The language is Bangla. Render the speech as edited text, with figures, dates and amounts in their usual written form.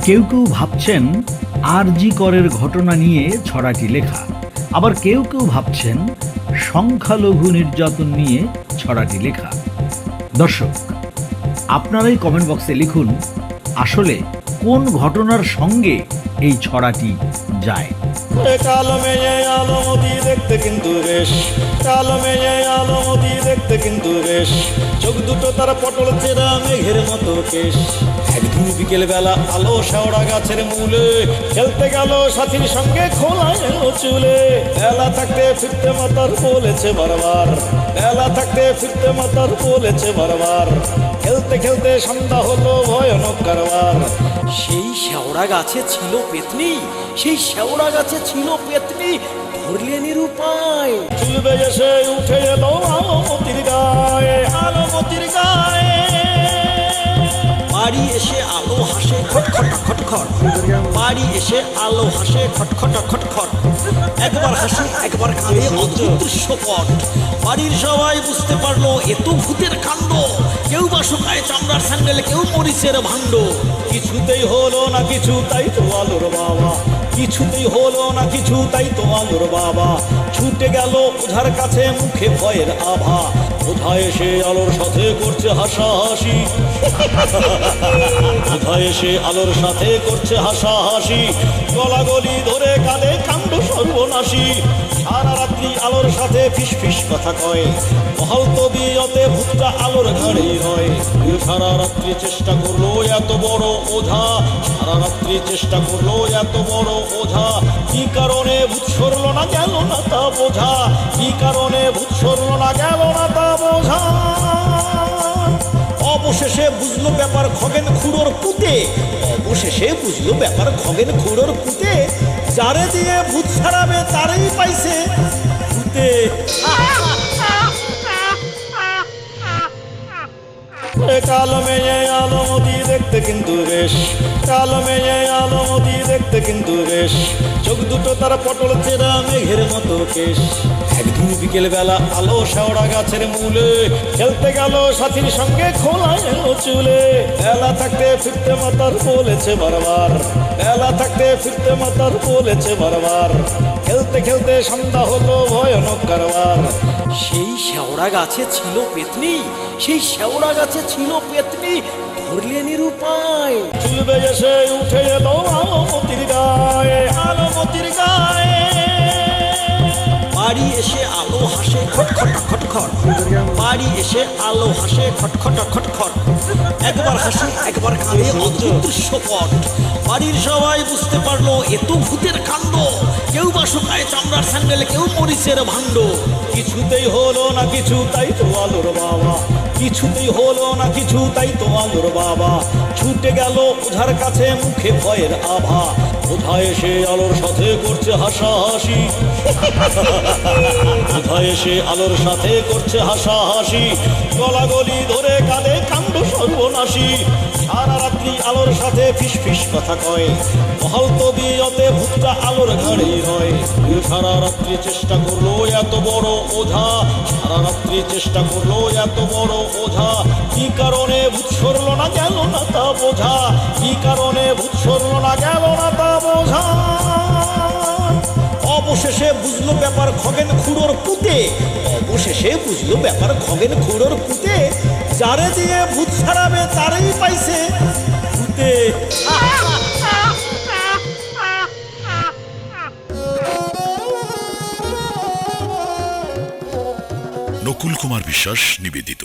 কেউ কেউ ভাবছেন আরজি করের ঘটনা নিয়ে ছড়াটি লেখা, আবার কেউ কেউ ভাবছেন সংখ্যালঘু নির্যাতন নিয়ে ছড়াটি লেখা। দর্শক, আপনারাই কমেন্ট বক্সে লিখুন আসলে কোন ঘটনার সঙ্গে এই ছড়াটি যায়। কালো মেয়ে আলোমতি দেখতে কিন্তু বেশ, কালো মেয়ে আলোমতি দেখতে কিন্তু বেশ, চোখ দুটো তার পটল চেরা মেঘের মতো কেশ। একদিন বিকেল বেলা আলো শেওড়া গাছের মূলে খেলতে গেল সাথীর সঙ্গে খোলা এলো চুলে। বেলা থাকতে ফিরতে মাতার বলেছে বারবার, বেলা থাকতে ফিরতে মাতার বলেছে বারবার, খেলতে খেলতে সন্ধ্যা হলো ভয়ানক কারবার। সেই শেওড়া গাছে ছিল পেতনি, সেই শেওড়া গাছে ছিল পেতনি, ধরলে নিরুপায়। চুল বেজে সে উঠে এলো আলোমতির গায়ে, আলোমতির গায়ে। বাড়ি এসে আলো হাসে খটখটা খটখট, বাড়ি এসে আলো হাসে খটখটা খটখট। একবার হাসি একবার কাঁদে অদ্ভুত দৃশ্যপট। বাড়ির সবাই বুঝতে পারলো এ তো ভূতের কাণ্ড। কেউ বা শুকায় চামড়ার স্যান্ডেল, কেউ মরিচের ভাণ্ড। কিছুতেই হলো না কিছু, তাই তো আলোর বাবা, কিছুতেই হলো না কিছু, তাই তো আলোর বাবা ছুটে গেল ওঝার কাছে, মুখে ভয়ের আভা। ওঝা এসে আলোর সাথে করছে হাসাহাসি, ওঝা এসে আলোর সাথে করছে হাসাহাসি। গলাগলি ধরে কাঁদে কাণ্ড সর্বনাশী। সারা রাত্রি আলোর সাথে ফিস ফিস কথা কয়, মহল তবিয়তে ভূতটা আলোর ঘাড়ি রয়। সারা রাত্রি চেষ্টা করলো এত বড় ওঝা, সারা রাত্রি চেষ্টা করলো এত বড় ওঝা। কি কারণে ভূত সরল না গেল না তা বোঝা, কি কারণে ভূত সরল না গেল না তা বোঝা। অবশেষে বুঝলো ব্যাপার খগেন খুড়োর পুঁতে, অবশেষে বুঝলো ব্যাপার খগেন খুড়োর পুঁতে। যারে দিয়ে ভূত ছাড়াবে তারই পাইছে ভূতে। কালো মেয়ে আলোমতি দেখতে কিন্তু বেশ, কালো মেয়ে আলোমতি দেখতে কিন্তু বেশ, চোখ দুটো তার পটল চেরা মেঘের মতো কেশ। একদিন বিকেল বেলা আলো শেওড়া গাছের মূলে খেলতে গেল সাথীর সঙ্গে খোলা এলো চুলে। বেলা থাকতে ফিরতে মাতার বলেছে বারবার, বেলা থাকতে ফিরতে মাতার বলেছে বারবার, খেলতে খেলতে সন্ধ্যা হলো ভয়ানক কারবার। সেই শেওড়া গাছে ছিল পেতনি, সেই শেওড়া গাছে ছিল পেতনি, ধরলে নিরুপায়। চুল বেজে সে উঠে এলো আলোমতির গায়ে, আলোমতির গায়ে। বাড়ি এসে আলো হাসে খটখটা খটখট, বাড়ি এসে আলো হাসে খটখটা খটখট। একবার হাসি একবার কাঁদে অদ্ভুত দৃশ্যপট। বাড়ির সবাই বুঝতে পারলো এ তো ভূতের কাণ্ড। কেউ বা শুকায় চামড়ার স্যান্ডেল, কেউ মরিচের ভাণ্ড। কিছুতেই হলো না কিছু, তাই তো আলোর বাবা, কিছুতেই হলো না কিছু, তাই তো আলোর বাবা ছুটে গেল ওঝার কাছে, মুখে ভয়ের আভা। ওঝা এসে আলোর সাথে করছে হাসাহাসি, ওঝা এসে আলোর সাথে করছে হাসাহাসি। গলাগলি ধরে কাঁদে কাণ্ড সর্বনাশী। সারা রাত্রি আলোর সাথে ফিস ফিস কথা কয়, মহল তবিয়তে ভূতটা আলোর ঘাড়ি রয়। সারা রাত্রি চেষ্টা করলো এত বড় ওঝা, সারা রাত্রি চেষ্টা করলো এত বড় ওঝা। কি কারণে ভূত সরল না গেল না তা বোঝা, কি কারণে ভূত সরল না গেল না তা বোঝা। অবশেষে বুঝলো ব্যাপার খগেন খুড়োর পুঁতে, অবশেষে বুঝলো ব্যাপার খগেন খুড়োর পুঁতে। যারে দিয়ে ভূত ছাড়াবে তারই পাইছে ভূতে। নকুল কুমার বিশ্বাস নিবেদিত।